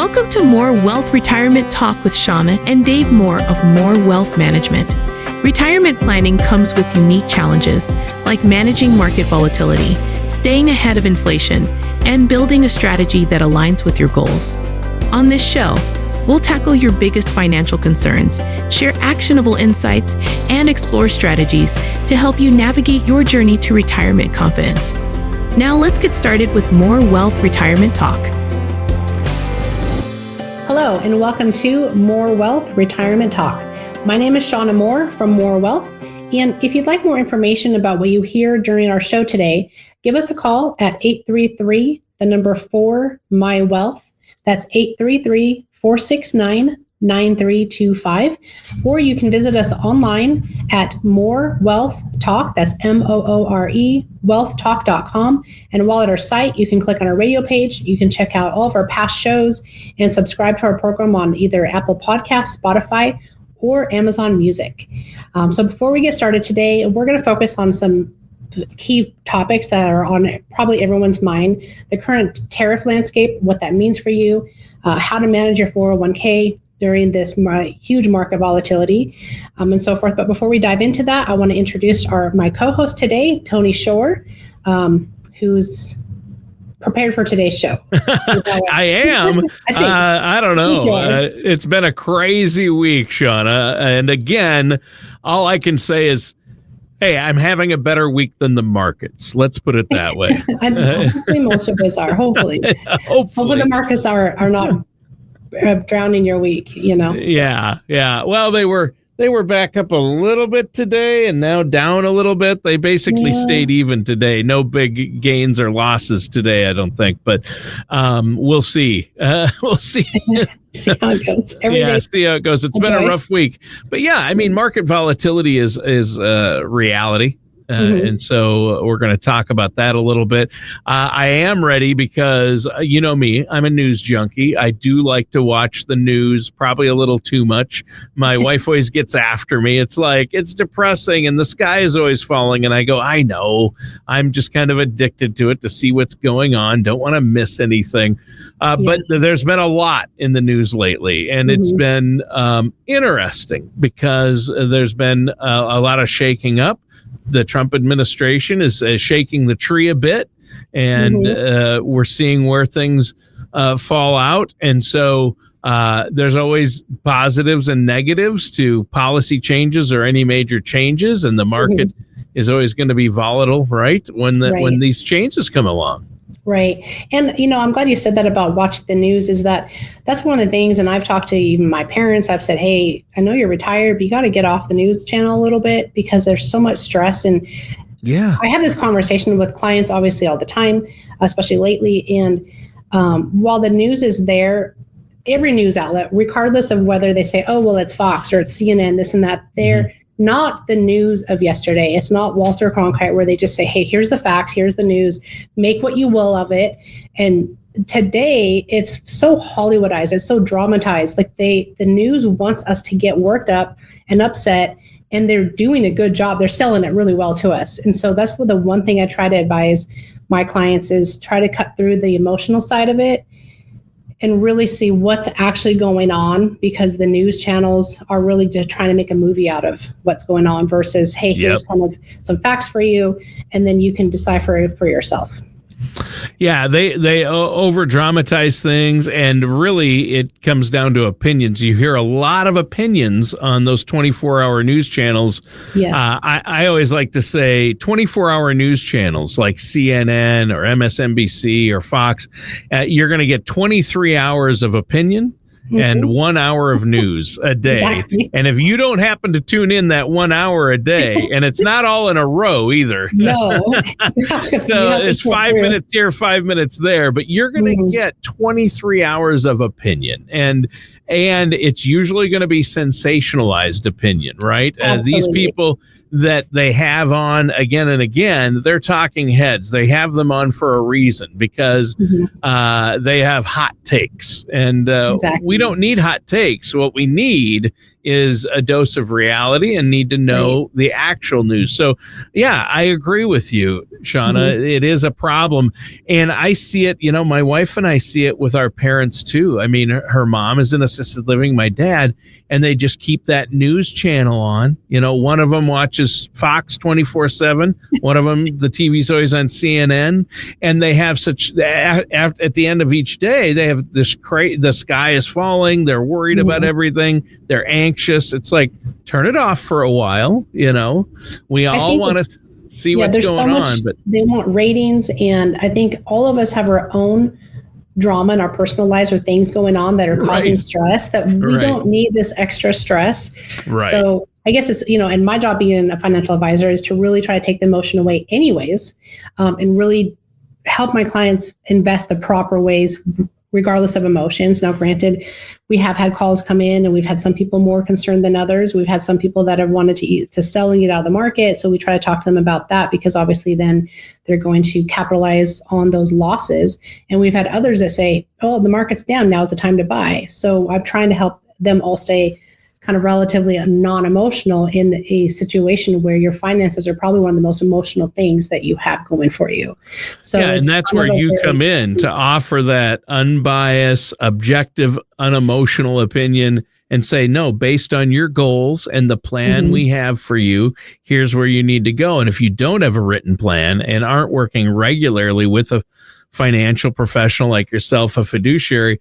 Welcome to More Wealth Retirement Talk with Shawna and Dave Moore of More Wealth Management. Retirement planning comes with unique challenges like managing market volatility, staying ahead of inflation, and building a strategy that aligns with your goals. On this show, we'll tackle your biggest financial concerns, share actionable insights, and explore strategies to help you navigate your journey to retirement confidence. Now let's get started with More Wealth Retirement Talk. Hello, and welcome to More Wealth Retirement Talk. My name is Shawna Moore from More Wealth, and if you'd like more information about what you hear during our show today, give us a call at 833-4-MY-WEALTH. That's 833-469-9325, or you can visit us online at More Wealth Talk. That's MOORE wealthtalk.com. And while at our site, you can click on our radio page. You can check out all of our past shows and subscribe to our program on either Apple Podcasts, Spotify, or Amazon Music. So before we get started today, we're going to focus on some key topics that are on probably everyone's mind: the current tariff landscape, what that means for you, how to manage your 401k during this huge market volatility, and so forth. But before we dive into that, I want to introduce my co-host today, Tony Shore, who's prepared for today's show. I am. I don't know. It's been a crazy week, Shawna. And again, all I can say is, hey, I'm having a better week than the markets. Let's put it that way. And hopefully most of us are. Hopefully the markets are not drowning your week, So. Yeah. Well, they were back up a little bit today and now down a little bit. They basically stayed even today. No big gains or losses today, I don't think. But we'll see. We'll see. See how it goes. See how it goes. It's been a rough week. But yeah, I mean, market volatility is reality. And so we're going to talk about that a little bit. I am ready because, you know me, I'm a news junkie. I do like to watch the news, probably a little too much. My wife always gets after me. It's like, it's depressing and the sky is always falling. And I go, I know. I'm just kind of addicted to it to see what's going on. Don't want to miss anything. But there's been a lot in the news lately. And it's been interesting because there's been a lot of shaking up. The Trump administration is shaking the tree a bit, and we're seeing where things fall out. And so there's always positives and negatives to policy changes or any major changes, and the market is always going to be volatile, right? When these changes come along. Right. And, I'm glad you said that about watching the news, is that's one of the things. And I've talked to even my parents. I've said, hey, I know you're retired, but you got to get off the news channel a little bit because there's so much stress. And I have this conversation with clients, obviously, all the time, especially lately. And while the news is there, every news outlet, regardless of whether they say, oh, well, it's Fox or it's CNN, this and that, they're not the news of yesterday. It's not Walter Cronkite where they just say, hey, here's the facts, here's the news, make what you will of it. And today it's so Hollywoodized, it's so dramatized. Like the news wants us to get worked up and upset, and they're doing a good job. They're selling it really well to us. And so that's what the one thing I try to advise my clients is try to cut through the emotional side of it and really see what's actually going on, because the news channels are really just trying to make a movie out of what's going on versus, hey, here's kind of some facts for you, and then you can decipher it for yourself. Yeah, they over dramatize things, and really it comes down to opinions. You hear a lot of opinions on those 24-hour news channels. Yes. I always like to say 24-hour news channels like CNN or MSNBC or Fox, you're going to get 23 hours of opinion and 1 hour of news a day. Exactly. And if you don't happen to tune in that 1 hour a day, and it's not all in a row either. No. So it's 5 minutes here, 5 minutes there, but you're going to get 23 hours of opinion. And it's usually going to be sensationalized opinion, right? These people that they have on again and again, they're talking heads. They have them on for a reason, because they have hot takes. And we don't need hot takes. What we need is a dose of reality and need to know the actual news. So, yeah, I agree with you, Shawna. It is a problem. And I see it, my wife and I see it with our parents too. I mean, her mom is in assisted living, my dad, and they just keep that news channel on. One of them watches Fox 24/7. One of them, the TV's always on CNN. And they have at the end of each day, they have the sky is falling. They're worried about everything. They're anxious. It's like, turn it off for a while. We all want to see what's going on, but they want ratings. And I think all of us have our own drama in our personal lives or things going on that are causing stress that we don't need this extra stress. Right. So I guess it's, and my job being a financial advisor is to really try to take the emotion away anyways, and really help my clients invest the proper ways, regardless of emotions. Now, granted, we have had calls come in and we've had some people more concerned than others. We've had some people that have wanted to sell and get out of the market. So we try to talk to them about that, because obviously then they're going to capitalize on those losses. And we've had others that say, oh, the market's down, now's the time to buy. So I'm trying to help them all stay kind of relatively non-emotional in a situation where your finances are probably one of the most emotional things that you have going for you. So and that's where you come in to offer that unbiased, objective, unemotional opinion and say, no, based on your goals and the plan we have for you, here's where you need to go. And if you don't have a written plan and aren't working regularly with a financial professional like yourself, a fiduciary,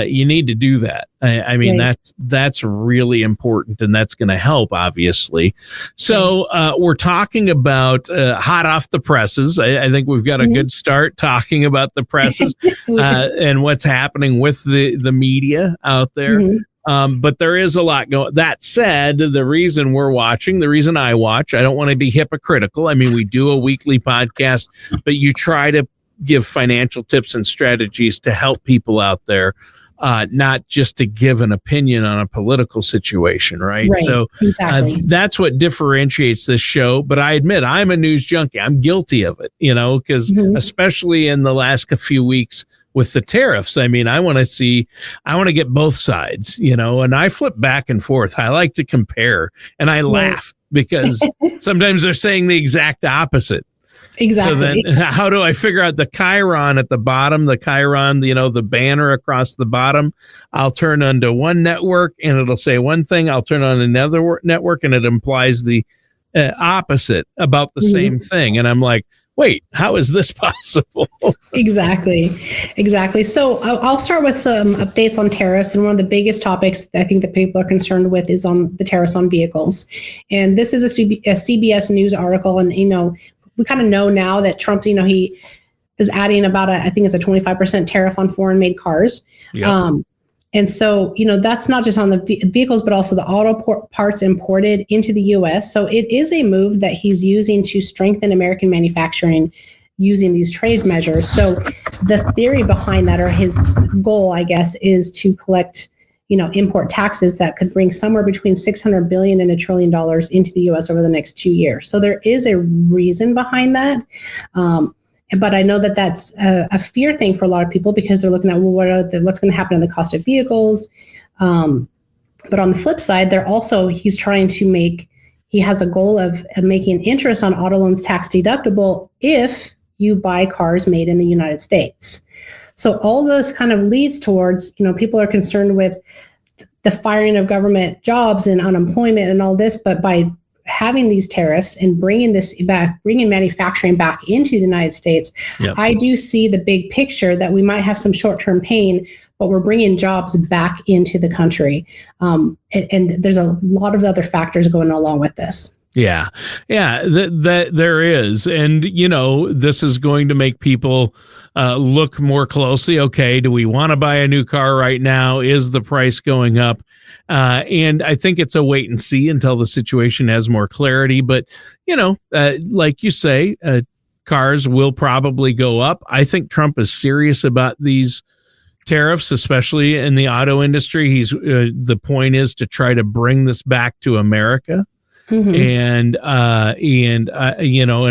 you need to do that. I mean, that's really important, and that's going to help, obviously. So we're talking about hot off the presses. I think we've got a good start talking about the presses and what's happening with the media out there. But there is a lot going. That said, the reason we're watching, the reason I watch, I don't want to be hypocritical. I mean, we do a weekly podcast, but you try to give financial tips and strategies to help people out there, not just to give an opinion on a political situation, right? So that's what differentiates this show. But I admit I'm a news junkie. I'm guilty of it, because especially in the last few weeks with the tariffs, I mean, I want to get both sides, and I flip back and forth. I like to compare, and I laugh because sometimes they're saying the exact opposite. Exactly. So then how do I figure out the chyron at the bottom, the banner across the bottom? I'll turn on to one network and it'll say one thing. I'll turn on another network and it implies the opposite about the same thing. And I'm like, wait, how is this possible? Exactly. So I'll start with some updates on tariffs. And one of the biggest topics I think that people are concerned with is on the tariffs on vehicles. And this is a CBS News article. And, we kind of know now that Trump, he is adding about I think it's a 25% tariff on foreign made cars. Yep. And so, that's not just on the vehicles, but also the auto parts imported into the U.S. So it is a move that he's using to strengthen American manufacturing using these trade measures. So the theory behind that, or his goal, I guess, is to collect import taxes that could bring somewhere between $600 billion and $1 trillion into the U.S. over the next 2 years. So there is a reason behind that. But I know that that's a fear thing for a lot of people, because they're looking at, what's going to happen to the cost of vehicles. But on the flip side, he has a goal of making interest on auto loans tax deductible if you buy cars made in the United States. So all this kind of leads towards, people are concerned with the firing of government jobs and unemployment and all this, but by having these tariffs and bringing manufacturing back into the United States, I do see the big picture that we might have some short-term pain, but we're bringing jobs back into the country. And there's a lot of other factors going along with this. Yeah, that there is. And, this is going to make people look more closely. Okay, do we want to buy a new car right now? Is the price going up? And I think it's a wait and see until the situation has more clarity. But, like you say, cars will probably go up. I think Trump is serious about these tariffs, especially in the auto industry. The point is to try to bring this back to America. And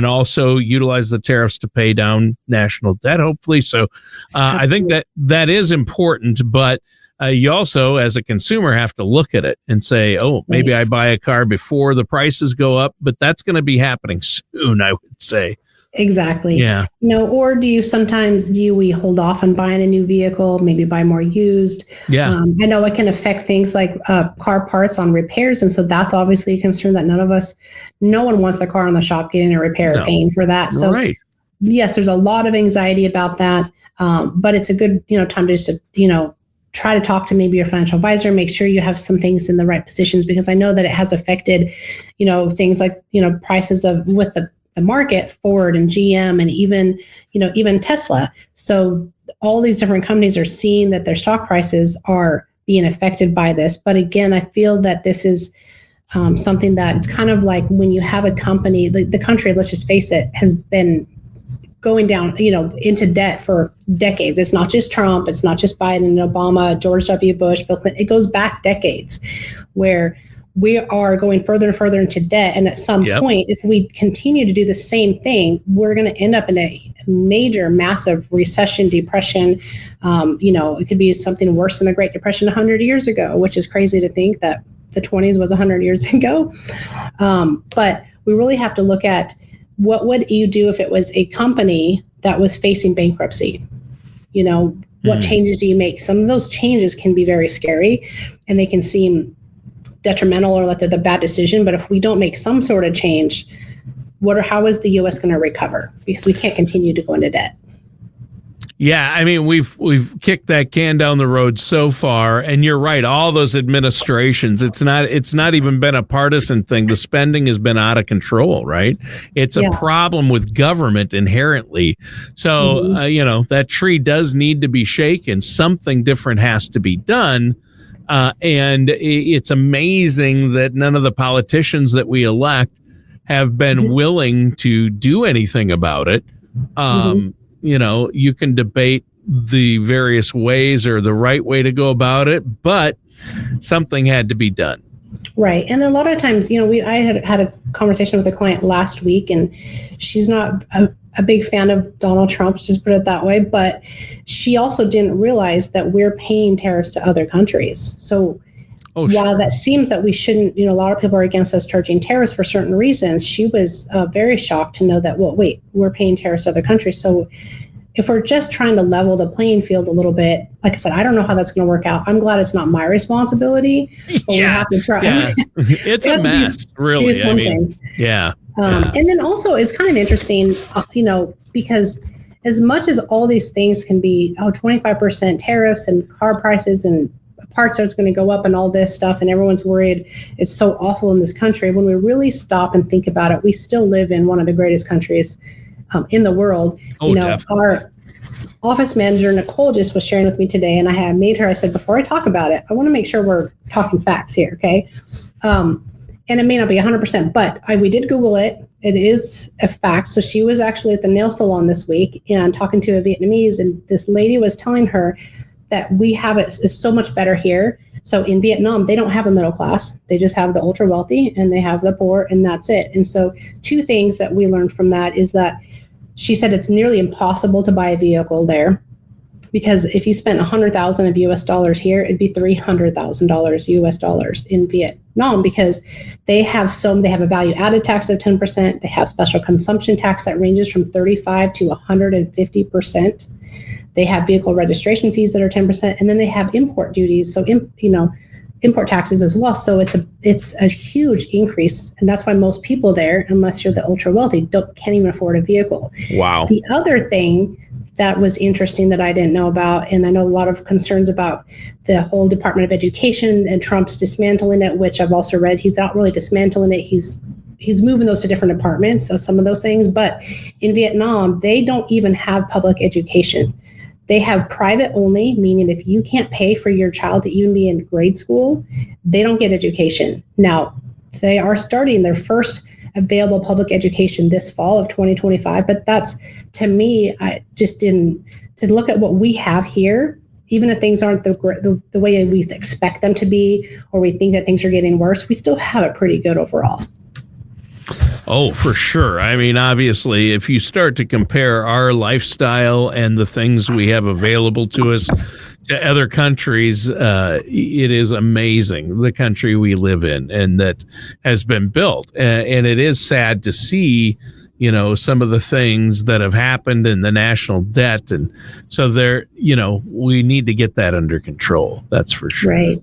also utilize the tariffs to pay down national debt, hopefully. So I think that is important, but you also, as a consumer, have to look at it and say, oh, maybe I buy a car before the prices go up, but that's going to be happening soon, I would say. Exactly. Yeah. Or do we hold off on buying a new vehicle, maybe buy more used? Yeah. I know it can affect things like car parts on repairs. And so that's obviously a concern that no one wants their car in the shop getting a repair, paying for that. So yes, there's a lot of anxiety about that. But it's a good, time just to, try to talk to maybe your financial advisor, make sure you have some things in the right positions, because I know that it has affected, things like, prices with the market, Ford and GM, and even Tesla. So all these different companies are seeing that their stock prices are being affected by this. But again, I feel that this is something that it's kind of like when you have a company, the country, let's just face it, has been going down, into debt for decades. It's not just Trump, it's not just Biden, Obama, George W. Bush, Bill Clinton. It goes back decades where we are going further and further into debt. And at some point, if we continue to do the same thing, we're going to end up in a major, massive recession, depression. It could be something worse than the Great Depression 100 years ago, which is crazy to think that the 20s was 100 years ago. But we really have to look at what would you do if it was a company that was facing bankruptcy? What changes do you make? Some of those changes can be very scary and they can seem detrimental or like they're the bad decision. But if we don't make some sort of change, how is the U.S. going to recover? Because we can't continue to go into debt. Yeah, I mean, we've kicked that can down the road so far, and you're right. All those administrations, it's not even been a partisan thing. The spending has been out of control, right? It's a problem with government inherently. So, that tree does need to be shaken. Something different has to be done. And it's amazing that none of the politicians that we elect have been willing to do anything about it. You can debate the various ways or the right way to go about it, but something had to be done. Right. And a lot of times, I had a conversation with a client last week, and she's not a big fan of Donald Trump, just put it that way, but she also didn't realize that we're paying tariffs to other countries. So while that seems that we shouldn't, a lot of people are against us charging tariffs for certain reasons, she was very shocked to know that, we're paying tariffs to other countries. So if we're just trying to level the playing field a little bit, like I said, I don't know how that's going to work out. I'm glad it's not my responsibility, but we have to try. Yeah. It's a mess, really. Do something. And then also it's kind of interesting, because as much as all these things can be, 25% tariffs and car prices and parts are going to go up and all this stuff, and everyone's worried it's so awful in this country. When we really stop and think about it, we still live in one of the greatest countries in the world. Our office manager, Nicole, just was sharing with me today, and I said, before I talk about it, I want to make sure we're talking facts here, okay? And it may not be 100%, but we did Google it. It is a fact. So she was actually at the nail salon this week and talking to a Vietnamese, and this lady was telling her that we have it's so much better here. So in Vietnam, they don't have a middle class. They just have the ultra wealthy and they have the poor, and that's it. And so two things that we learned from that is that she said it's nearly impossible to buy a vehicle there, because if you spent $100,000 of US dollars here, it'd be $300,000 US dollars in Vietnam, because they have a value added tax of 10%. They have special consumption tax that ranges from 35 to 150%. They have vehicle registration fees that are 10%, and then they have import duties, so import taxes as well. So it's a huge increase, and that's why most people there, unless you're the ultra wealthy, can't even afford a vehicle. Wow. The other thing that was interesting that I didn't know about, and I know a lot of concerns about the whole Department of Education and Trump's dismantling it, which I've also read he's not really dismantling it. He's moving those to different departments, so some of those things. But in Vietnam, they don't even have public education. They have private only, meaning if you can't pay for your child to even be in grade school, they don't get education. Now, they are starting their first available public education this fall of 2025, but that's, to me, I just didn't, to look at what we have here, even if things aren't the way we expect them to be, or we think that things are getting worse, we still have it pretty good overall. Oh, for sure. I mean, obviously, if you start to compare our lifestyle and the things we have available to us to other countries, it is amazing, the country we live in and that has been built. And it is sad to see, some of the things that have happened in the national debt. And so we need to get that under control. That's for sure. Right.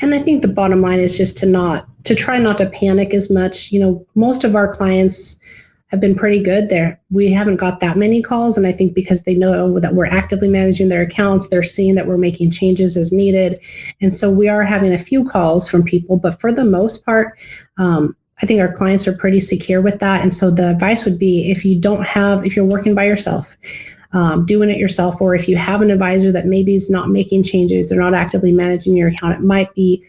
And I think the bottom line is just to try not to panic as much. Most of our clients have been pretty good there. We haven't got that many calls. And I think because they know that we're actively managing their accounts, they're seeing that we're making changes as needed. And so we are having a few calls from people, but for the most part, I think our clients are pretty secure with that. And so the advice would be if you're working by yourself, doing it yourself, or if you have an advisor that maybe is not making changes, they're not actively managing your account, it might be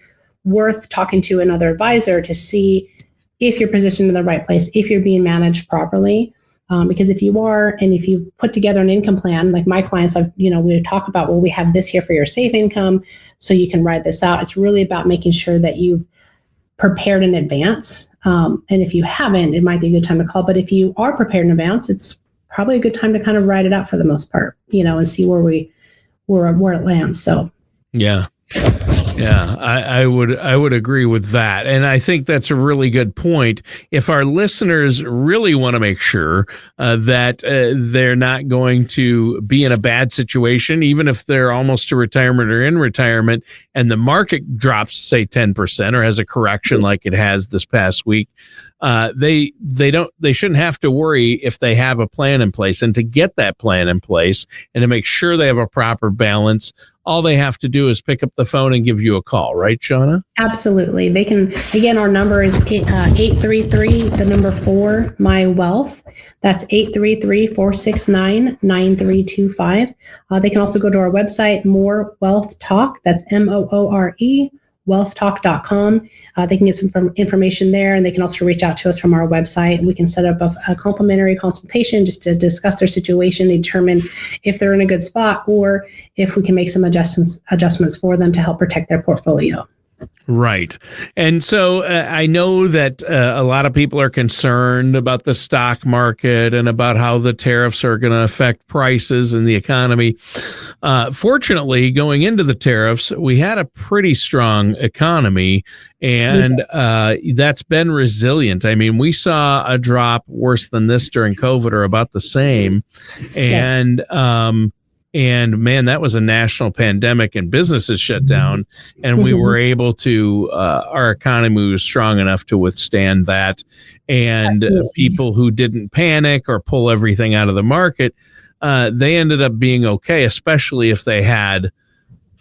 worth talking to another advisor to see if you're positioned in the right place, if you're being managed properly. Because if you are, and if you put together an income plan, like my clients, we talk about, we have this here for your safe income, so you can ride this out. It's really about making sure that you've prepared in advance. And if you haven't, it might be a good time to call. But if you are prepared in advance, it's probably a good time to kind of ride it out for the most part, and see where it lands. So, yeah. Yeah, I would agree with that. And I think that's a really good point. If our listeners really want to make sure that they're not going to be in a bad situation, even if they're almost to retirement or in retirement, and the market drops, say, 10% or has a correction like it has this past week, they shouldn't have to worry if they have a plan in place. And to get that plan in place and to make sure they have a proper balance, all they have to do is pick up the phone and give you a call, right, Shawna? Absolutely. They can, again, our number is 833, the number 4, My Wealth. That's 833-469-9325. They can also go to our website, More Wealth Talk. That's MOORE, wealthtalk.com. They can get some information there, and they can also reach out to us from our website. We can set up a complimentary consultation just to discuss their situation, determine if they're in a good spot, or if we can make some adjustments for them to help protect their portfolio. Right. And so I know that a lot of people are concerned about the stock market and about how the tariffs are going to affect prices and the economy. Fortunately, going into the tariffs, we had a pretty strong economy, and that's been resilient. I mean, we saw a drop worse than this during COVID, or about the same. And And man, that was a national pandemic and businesses shut down. And we were able to, our economy was strong enough to withstand that. And people who didn't panic or pull everything out of the market, they ended up being okay, especially if they had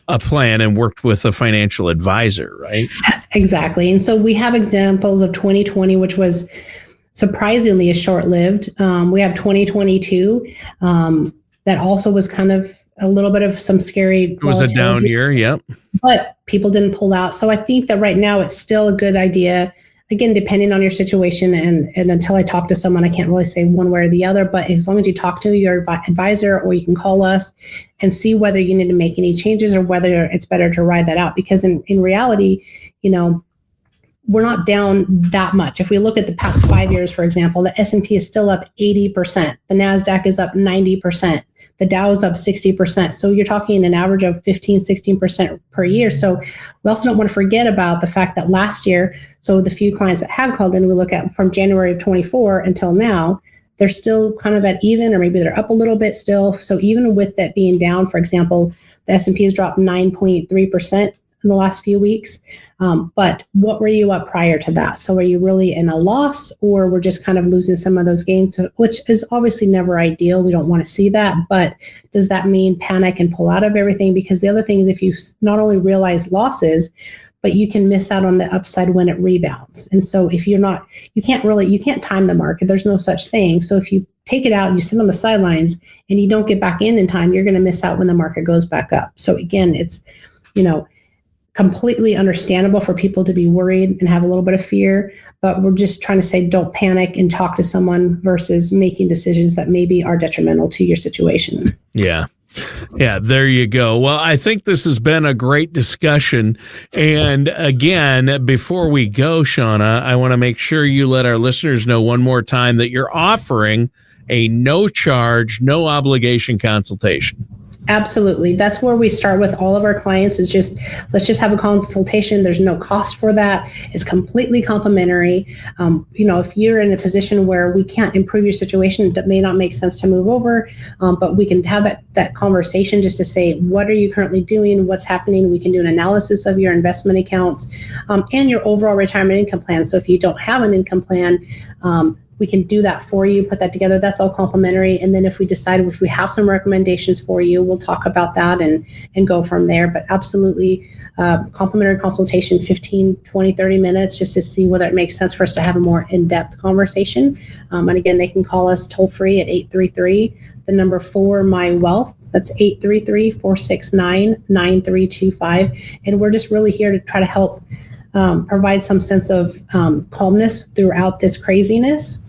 a plan and worked with a financial advisor, right? Exactly. And so we have examples of 2020, which was surprisingly short-lived. We have 2022. That also was kind of a little bit of some scary. It was a down year, yep. But people didn't pull out. So I think that right now it's still a good idea, again, depending on your situation. And until I talk to someone, I can't really say one way or the other. But as long as you talk to your advisor, or you can call us and see whether you need to make any changes or whether it's better to ride that out. Because in reality, you know, we're not down that much. If we look at the past 5 years, for example, the S&P is still up 80%. The NASDAQ is up 90%. The Dow is up 60%. So you're talking an average of 15, 16% per year. So we also don't want to forget about the fact that last year, so the few clients that have called in, we look at from January of 24 until now, they're still kind of at even, or maybe they're up a little bit still. So even with that being down, for example, the S&P has dropped 9.3% in the last few weeks. But what were you up prior to that? So are you really in a loss, or we're just kind of losing some of those gains, which is obviously never ideal. We don't want to see that. But does that mean panic and pull out of everything? Because the other thing is, if you not only realize losses, but you can miss out on the upside when it rebounds. And so if you're not, you can't time the market. There's no such thing. So if you take it out, you sit on the sidelines and you don't get back in time, you're going to miss out when the market goes back up. So again, it's, you know, completely understandable for people to be worried and have a little bit of fear, but we're just trying to say, don't panic and talk to someone versus making decisions that maybe are detrimental to your situation. Yeah. Yeah, there you go. Well, I think this has been a great discussion. And again, before we go, Shawna, I want to make sure you let our listeners know one more time that you're offering a no charge, no obligation consultation. Absolutely. That's where we start with all of our clients is let's just have a consultation. There's no cost for that. It's completely complimentary. If you're in a position where we can't improve your situation, that may not make sense to move over, but we can have that conversation just to say, what are you currently doing? What's happening? We can do an analysis of your investment accounts and your overall retirement income plan. So if you don't have an income plan, we can do that for you, put that together. That's all complimentary. And then if we have some recommendations for you, we'll talk about that and go from there. But absolutely, complimentary consultation, 15, 20, 30 minutes, just to see whether it makes sense for us to have a more in-depth conversation. And again, they can call us toll free at 833-4MY-WEALTH. That's 833-469-9325. And we're just really here to try to help provide some sense of calmness throughout this craziness.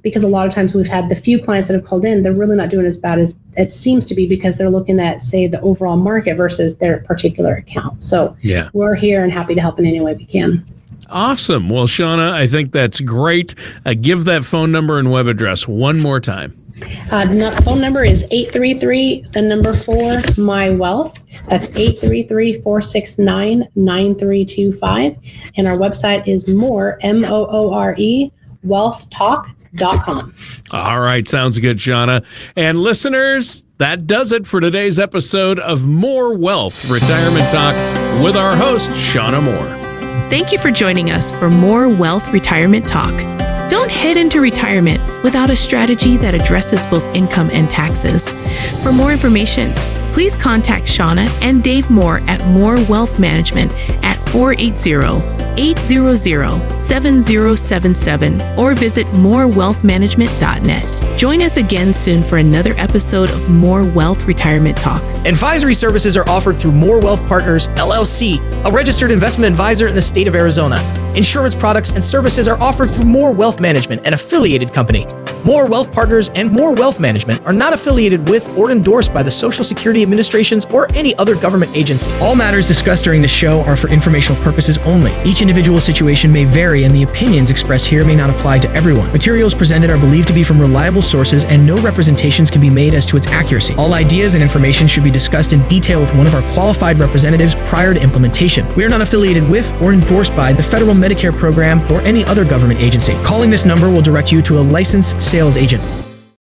Because a lot of times we've had the few clients that have called in, they're really not doing as bad as it seems to be because they're looking at, say, the overall market versus their particular account. So we're here and happy to help in any way we can. Awesome. Well, Shawna, I think that's great. Give that phone number and web address one more time. The phone number is 833-4MY-WEALTH. That's 833-469-9325. And our website is more, MOORE, wealthtalk.com. All right. Sounds good, Shawna. And listeners, that does it for today's episode of More Wealth Retirement Talk with our host, Shawna Moore. Thank you for joining us for More Wealth Retirement Talk. Don't head into retirement without a strategy that addresses both income and taxes. For more information, please contact Shawna and Dave Moore at More Wealth Management at 480-800-7077 or visit morewealthmanagement.net. Join us again soon for another episode of More Wealth Retirement Talk. Advisory services are offered through More Wealth Partners, LLC, a registered investment advisor in the state of Arizona. Insurance products and services are offered through More Wealth Management, an affiliated company. More Wealth Partners and More Wealth Management are not affiliated with or endorsed by the Social Security Administrations or any other government agency. All matters discussed during the show are for informational purposes only. Each individual situation may vary, and the opinions expressed here may not apply to everyone. Materials presented are believed to be from reliable sources, and no representations can be made as to its accuracy. All ideas and information should be discussed in detail with one of our qualified representatives prior to implementation. We are not affiliated with or endorsed by the Federal Medicare Program or any other government agency. Calling this number will direct you to a licensed sales agent.